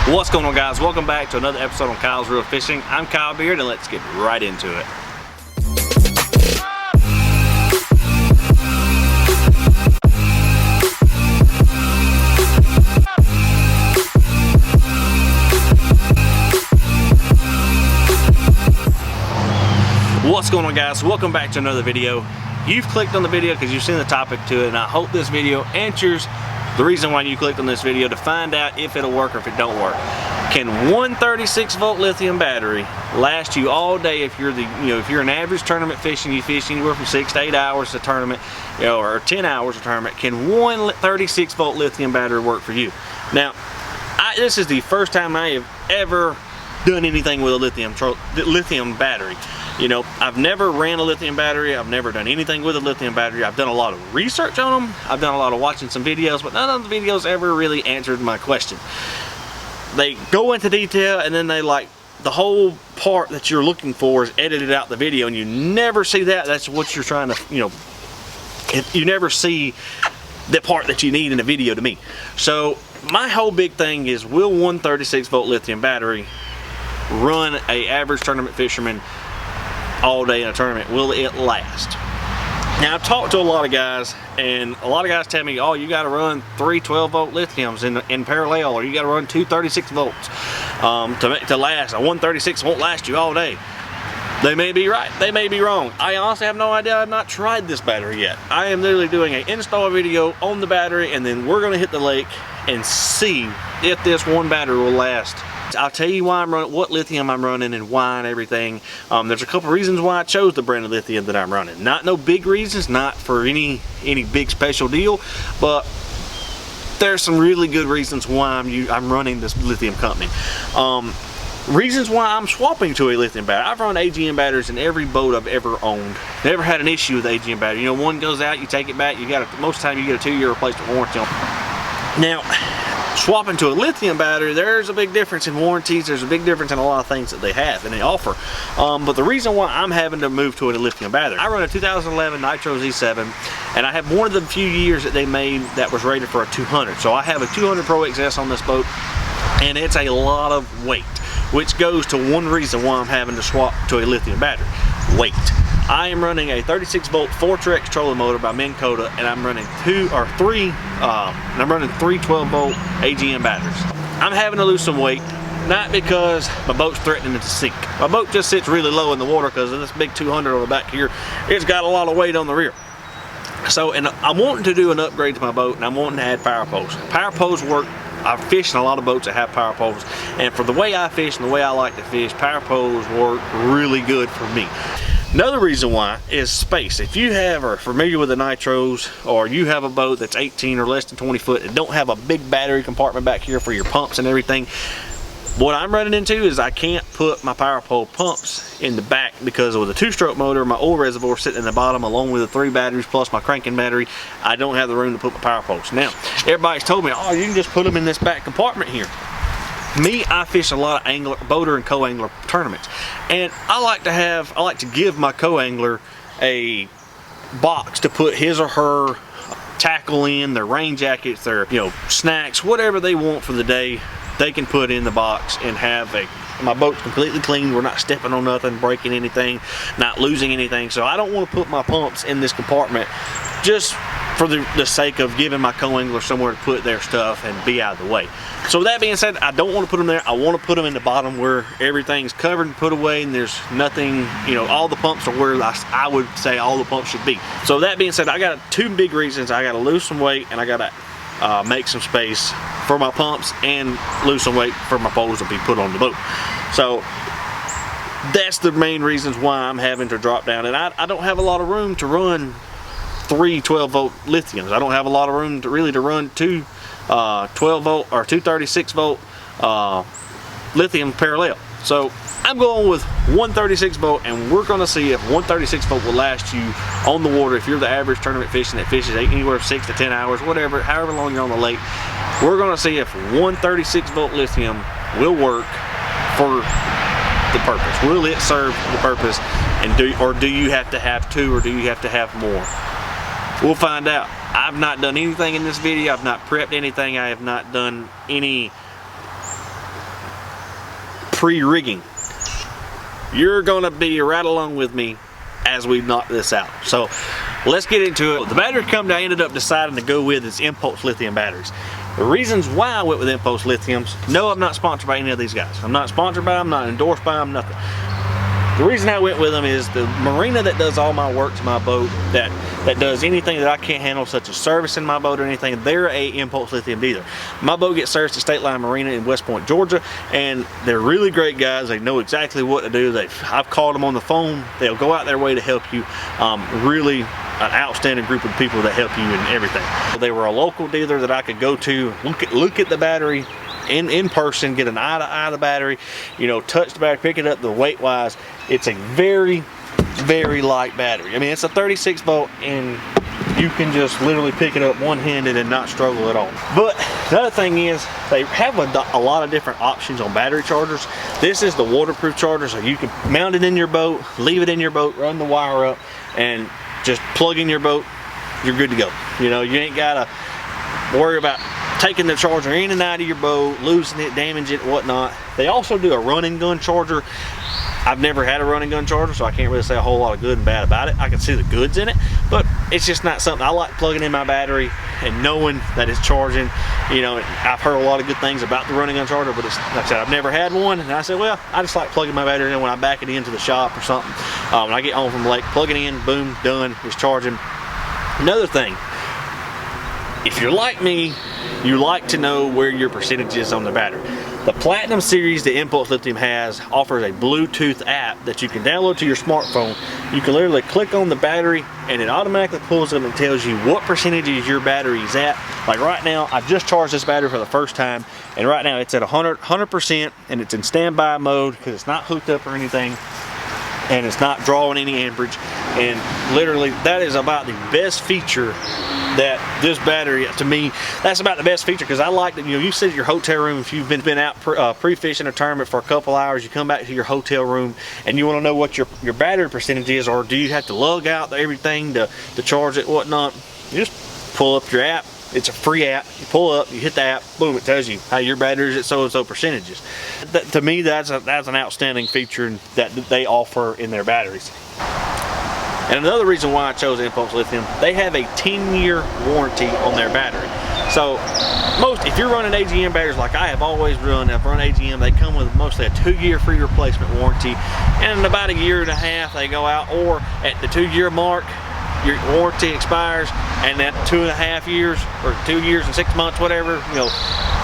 What's going on, guys? Welcome back to another episode on Kyle's Real Fishing. I'm Kyle Beard, and let's get right into it. What's going on, guys? Welcome back to another video. You've clicked on the video because you've seen the topic to it, and I hope this video answers the reason why you clicked on this video, to find out if it'll work or if it don't work. Can one 36-volt lithium battery last you all day if you're if you're an average tournament fishing, you fish anywhere from 6 to 8 hours a tournament, or 10 hours a tournament? Can one 36-volt lithium battery work for you? Now, this is the first time I have ever done anything with a lithium battery. I've never ran a lithium battery. I've never done anything with a lithium battery. I've done a lot of research on them. I've done a lot of watching some videos, but none of the videos ever really answered my question. They go into detail, and then they the whole part that you're looking for is edited out the video, and you never see that. That's what you're trying to, you never see the part that you need in a video to me. So my whole big thing is, will one 36-volt lithium battery run a average tournament fisherman all day in a tournament? Will it last? Now, I've talked to a lot of guys, and a lot of guys tell me, oh, you got to run 3 12-volt lithiums in parallel, or you got to run 2 36 volts to last. A 136 won't last you all day. They may be right, they may be wrong. I honestly have no idea. I've not tried this battery yet. I am literally doing an install video on the battery, and then we're going to hit the lake and see if this one battery will last. I'll tell you why I'm running, what lithium I'm running, and why, and everything. There's a couple reasons why I chose the brand of lithium that I'm running. Not no big reasons, not for any big special deal, but there's some really good reasons why I'm running this lithium company. Reasons why I'm swapping to a lithium battery. I've run AGM batteries in every boat I've ever owned. Never had an issue with AGM battery. One goes out, you take it back. Most of the time you get a 2-year replacement warranty on it. Now, swapping to a lithium battery, there's a big difference in warranties. There's a big difference in a lot of things that they have and they offer. But the reason why I'm having to move to a lithium battery, I run a 2011 Nitro Z7, and I have one of the few years that they made that was rated for a 200. So I have a 200 Pro XS on this boat, and it's a lot of weight, which goes to one reason why I'm having to swap to a lithium battery: weight. I am running a 36-volt 4-Trex trolling motor by Minn Kota, and I'm running three 12-volt AGM batteries. I'm having to lose some weight, not because my boat's threatening to sink. My boat just sits really low in the water because of this big 200 on the back here. It's got a lot of weight on the rear. So, and I'm wanting to do an upgrade to my boat, and I'm wanting to add power poles. Power poles work. I fish in a lot of boats that have power poles, and for the way I fish and the way I like to fish, power poles work really good for me. Another reason why is space. If you are familiar with the Nitros, or you have a boat that's 18 or less than 20 foot and don't have a big battery compartment back here for your pumps and everything, what I'm running into is I can't put my power pole pumps in the back because with a 2-stroke motor, my oil reservoir sitting in the bottom along with the 3 batteries plus my cranking battery. I don't have the room to put my power poles. Now, everybody's told me, oh, you can just put them in this back compartment here. Me, I fish a lot of boater and co-angler tournaments, and I like to give my co-angler a box to put his or her tackle in, their rain jackets, their snacks, whatever they want for the day. They can put in the box and have my boat's completely clean. We're not stepping on nothing, breaking anything, not losing anything. So I don't want to put my pumps in this compartment just for the sake of giving my co-angler somewhere to put their stuff and be out of the way. So with that being said, I don't want to put them there. I want to put them in the bottom where everything's covered and put away, and there's nothing, all the pumps are where I would say all the pumps should be. So with that being said, I got 2 big reasons. I got to lose some weight, and I got to make some space for my pumps and lose some weight for my poles to be put on the boat. So that's the main reasons why I'm having to drop down. And I don't have a lot of room to run 3 12-volt lithiums. I don't have a lot of room to run 2 12-volt or 2 36-volt lithium parallel. So I'm going with 1 36-volt, and we're going to see if 1 36-volt will last you on the water. If you're the average tournament fishing that fishes anywhere from 6 to 10 hours, however long you're on the lake, we're going to see if 1 36-volt lithium will work for the purpose. Will it serve the purpose, and do you have to have 2, or do you have to have more? We'll find out. I've not done anything in this video. I've not prepped anything. I have not done any pre-rigging. You're gonna be right along with me as we knock this out. So let's get into it. The battery company I ended up deciding to go with is Impulse Lithium batteries. The reasons why I went with Impulse Lithiums, no, I'm not sponsored by any of these guys. I'm not sponsored by them, not endorsed by them, nothing. The reason I went with them is the marina that does all my work to my boat, that does anything that I can't handle, such as servicing my boat or anything, they're a Impulse Lithium dealer. My boat gets serviced at State Line Marina in West Point, Georgia, and they're really great guys. They know exactly what to do. I've called them on the phone. They'll go out their way to help you. Really an outstanding group of people that help you in everything. They were a local dealer that I could go to, look at the battery in person, get an eye to the battery, you know, touch the battery, pick it up. The weight wise, it's a very light battery. I mean, it's a 36 volt and you can just literally pick it up one-handed and not struggle at all. But the other thing is they have a lot of different options on battery chargers. This is the waterproof charger, so you can mount it in your boat, leave it in your boat, run the wire up, and just plug in your boat. You're good to go. You know, you ain't gotta worry about taking the charger in and out of your boat, losing it, damaging it, whatnot. They also do a run and gun charger. I've never had a run and gun charger, so I can't really say a whole lot of good and bad about it. I can see the goods in it, but it's just not something I like plugging in my battery and knowing that it's charging. You know, I've heard a lot of good things about the run and gun charger, but it's, like I said, I've never had one, and I said, well, I just like plugging my battery in when I back it into the shop or something. When I get home from the lake, plug it in, boom, done, it's charging. Another thing, if you're like me, you like to know where your percentage is on the battery. The Platinum series that Impulse Lithium has offers a Bluetooth app that you can download to your smartphone. You can literally click on the battery and it automatically pulls up and tells you what percentages your battery is at. Like right now, I just charged this battery for the first time, and right now it's at 100% and it's in standby mode because it's not hooked up or anything, and it's not drawing any amperage. And literally that is about the best feature that this battery, to me, that's about the best feature, because I like that, you know, you sit at your hotel room, if you've been out pre-fishing a tournament for a couple hours, you come back to your hotel room and you want to know what your battery percentage is, or do you have to lug out everything to charge it, whatnot. You just pull up your app. It's a free app. You pull up, you hit the app, boom, it tells you how your battery is at so-and-so percentages. To me, that's an outstanding feature that they offer in their batteries. And another reason why I chose Impulse Lithium, they have a 10-year warranty on their battery. So if you're running AGM batteries like I have always run, I've run AGM, they come with mostly a 2-year free replacement warranty. And in about a year and a half, they go out, or at the 2-year mark, your warranty expires, and at 2.5 years, or 2 years and 6 months, whatever, you know,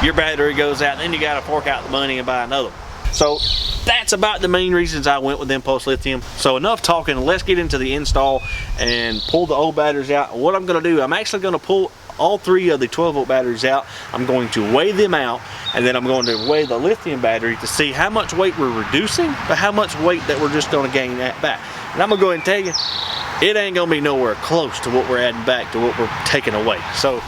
your battery goes out, and then you gotta fork out the money and buy another one. So that's about the main reasons I went with Impulse Lithium. So enough talking, let's get into the install and pull the old batteries out. What I'm gonna do, I'm actually gonna pull all 3 of the 12 volt batteries out. I'm going to weigh them out, and then I'm going to weigh the lithium battery to see how much weight we're reducing, but how much weight that we're just gonna gain that back. And I'm gonna go ahead and tell you, it ain't gonna be nowhere close to what we're adding back to what we're taking away. So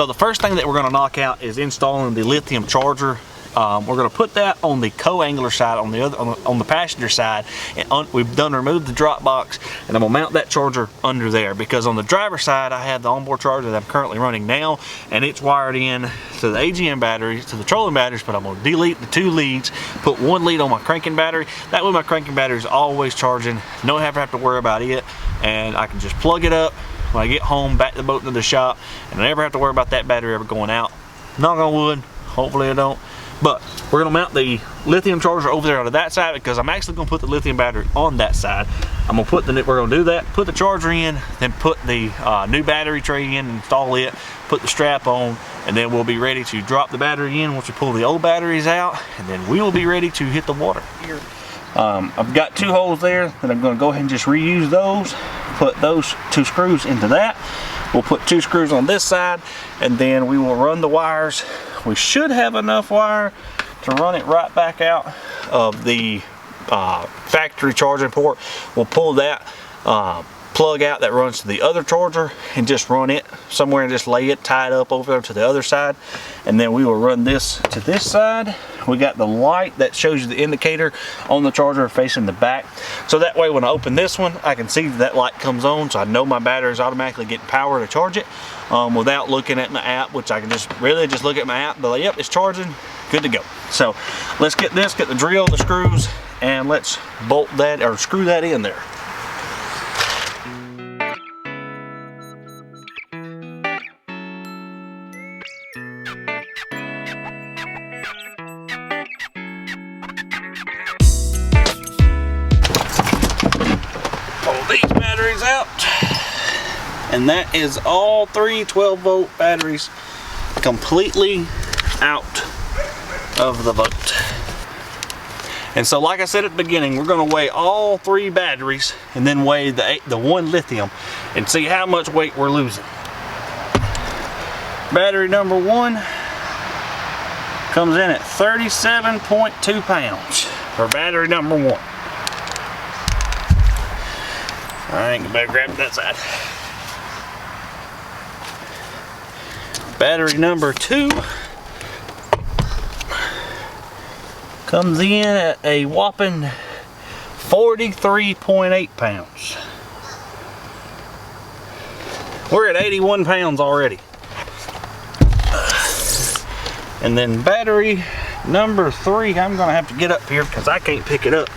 the first thing that we're gonna knock out is installing the lithium charger. We're going to put that on the co-angler side, on the passenger side, and we've removed the drop box, and I'm going to mount that charger under there, because on the driver's side I have the onboard charger that I'm currently running now, and it's wired in to the AGM batteries, to the trolling batteries, but I'm going to delete the 2 leads, put 1 lead on my cranking battery. That way my cranking battery is always charging, don't have to worry about it, and I can just plug it up when I get home, back the boat to the shop, and I never have to worry about that battery ever going out. Knock on wood, hopefully I don't. But we're going to mount the lithium charger over there on that side, because I'm actually going to put the lithium battery on that side. I'm going to we're going to do that, put the charger in, then put the new battery tray in, install it, put the strap on, and then we'll be ready to drop the battery in once we pull the old batteries out, and then we will be ready to hit the water. Here, I've got 2 holes there that I'm going to go ahead and just reuse those, put those 2 screws into that. We'll put 2 screws on this side, and then we will run the wires. We should have enough wire to run it right back out of the factory charging port. We'll pull that plug out that runs to the other charger and just run it somewhere and just lay it tied up over there to the other side, and then we will run this to this side. We got the light that shows you the indicator on the charger facing the back, so that way when I open this one I can see that light comes on, so I know my battery is automatically getting power to charge it without looking at my app, which I can just look at my app, but yep, it's charging. good to go. So let's get the drill, the screws, and let's bolt that or screw that in there. Pull these batteries out, and that is all three 12-volt batteries completely out of the boat. And so, like I said at the beginning, we're going to weigh all three batteries and then weigh the one lithium and see how much weight we're losing. Battery number one comes in at 37.2 pounds for battery number one. Alright, better grab that side. Battery number two comes in at a whopping 43.8 pounds. We're at 81 pounds already. And then battery number three, I'm gonna have to get up here because I can't pick it up.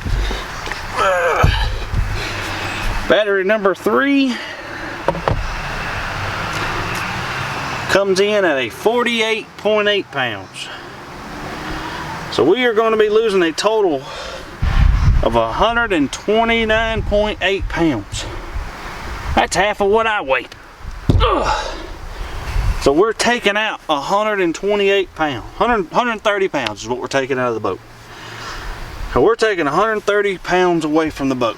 Battery number three comes in at a 48.8 pounds. So we are going to be losing a total of 129.8 pounds. That's half of what I weigh. Ugh. So we're taking out 128 pounds, 130 pounds is what we're taking out of the boat. So we're taking 130 pounds away from the boat.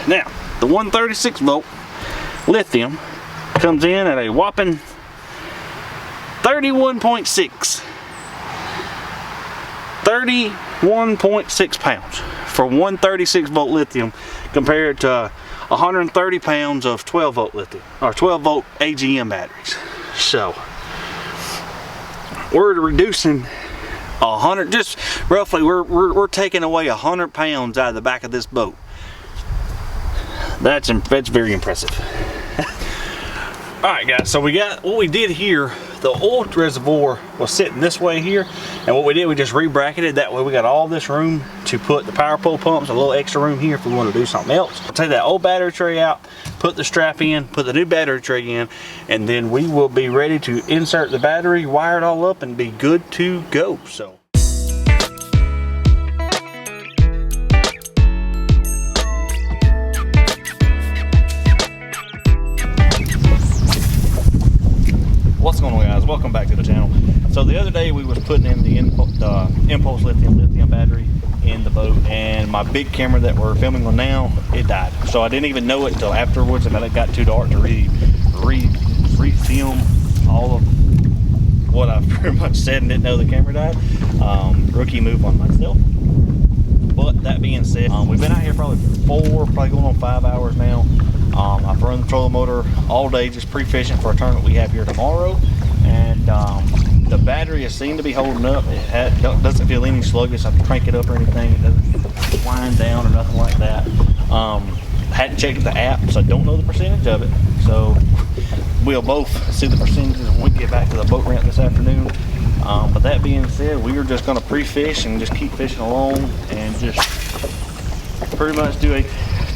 Now, the 136 volt lithium comes in at a whopping 31.6 pounds for 136 volt lithium compared to 130 pounds of 12 volt lithium or 12 volt AGM batteries. So we're reducing 100, just roughly we're taking away 100 pounds out of the back of this boat. That's very impressive. Alright guys, so we got what we did here. The oil reservoir was sitting this way here, and what we did, we just re-bracketed. That way we got all this room to put the power pole pumps, a little extra room here if we want to do something else. We'll take that old battery tray out, put the strap in, put the new battery tray in, and then we will be ready to insert the battery, wire it all up, and be good to go. So what's going on, guys? Welcome back to the channel. So the other day we was putting in the Impulse Lithium battery in the boat, and my big camera that we're filming on now, it died. So I didn't even know it until afterwards, and then it got too dark to re-film all of what I've pretty much said and didn't know the camera died. Rookie move on myself. But that being said, we've been out here probably going on 5 hours now. I've run the trolling motor all day, just pre-fishing for a tournament we have here tomorrow, and the battery has seemed to be holding up. It doesn't feel any sluggish. I can crank it up or anything. It doesn't wind down or nothing like that. Hadn't checked the app, so I don't know the percentage of it. So we'll both see the percentages when we get back to the boat ramp this afternoon. But that being said, we are just going to pre-fish and just keep fishing along and just pretty much do a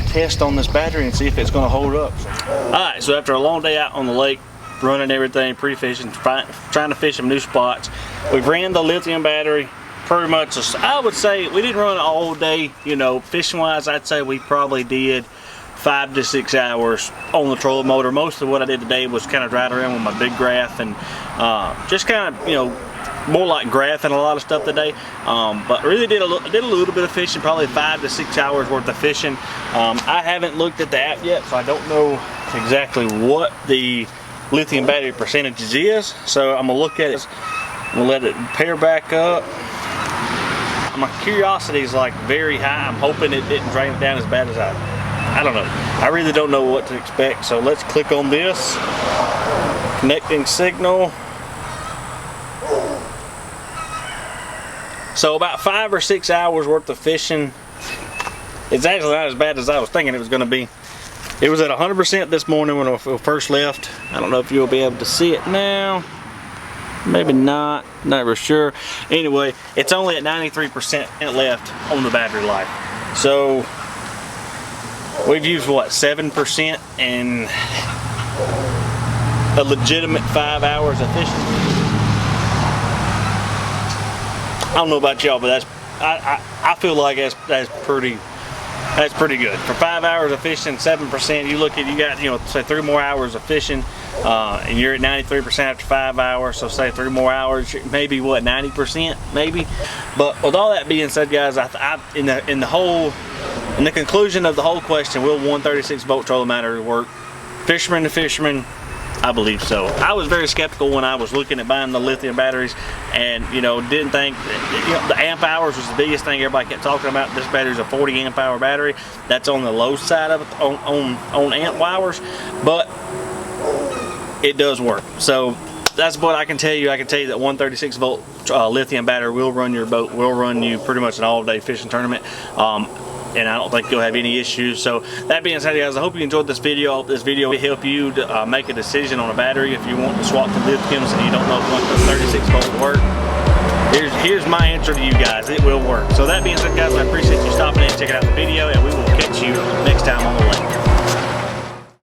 test on this battery and see if it's going to hold up. Alright, so after a long day out on the lake, running everything, pre-fishing, trying to fish some new spots, we've ran the lithium battery pretty much. I would say we didn't run it all day, you know, fishing wise. I'd say we probably did 5 to 6 hours on the trolling motor. Most of what I did today was kind of driving around with my big graph and just kind of, you know, more like graphing a lot of stuff today, but really did a little bit of fishing, probably 5 to 6 hours worth of fishing. I haven't looked at the app yet, so I don't know exactly what the lithium battery percentages is, so I'm gonna look at it. I'm gonna let it pair back up. My curiosity is like very high. I'm hoping it didn't drain it down as bad as I don't know. I really don't know what to expect, so let's click on this. Connecting signal. So about 5 or 6 hours worth of fishing. It's actually not as bad as I was thinking it was going to be. It was at 100% this morning when I first left. I don't know if you'll be able to see it now. maybe not for sure. Anyway, it's only at 93% left on the battery life. So we've used what, 7% and a legitimate 5 hours efficient. I don't know about y'all, but that's I feel like that's pretty good for 5 hours of fishing. 7%. You look at, you got, you know, say 3 more hours of fishing, and you're at 93% after 5 hours. So say 3 more hours, maybe what, 90% maybe. But with all that being said, guys, in the conclusion of the whole question, will 136 volt trolling motor work? Fisherman to fisherman, I believe so. I was very skeptical when I was looking at buying the lithium batteries, and you know, didn't think, you know, the amp hours was the biggest thing everybody kept talking about. This battery's a 40 amp hour battery. That's on the low side of it on amp hours, but it does work. So that's what I can tell you. I can tell you that 136 volt lithium battery will run your boat, will run you pretty much an all-day fishing tournament. And I don't think you'll have any issues. So that being said, guys, I hope you enjoyed this video. I hope this video will help you to make a decision on a battery if you want to swap to lithiums and you don't know if 136 volt will work. Here's my answer to you guys. It will work. So that being said, guys, I appreciate you stopping in and checking out the video, and we will catch you next time on the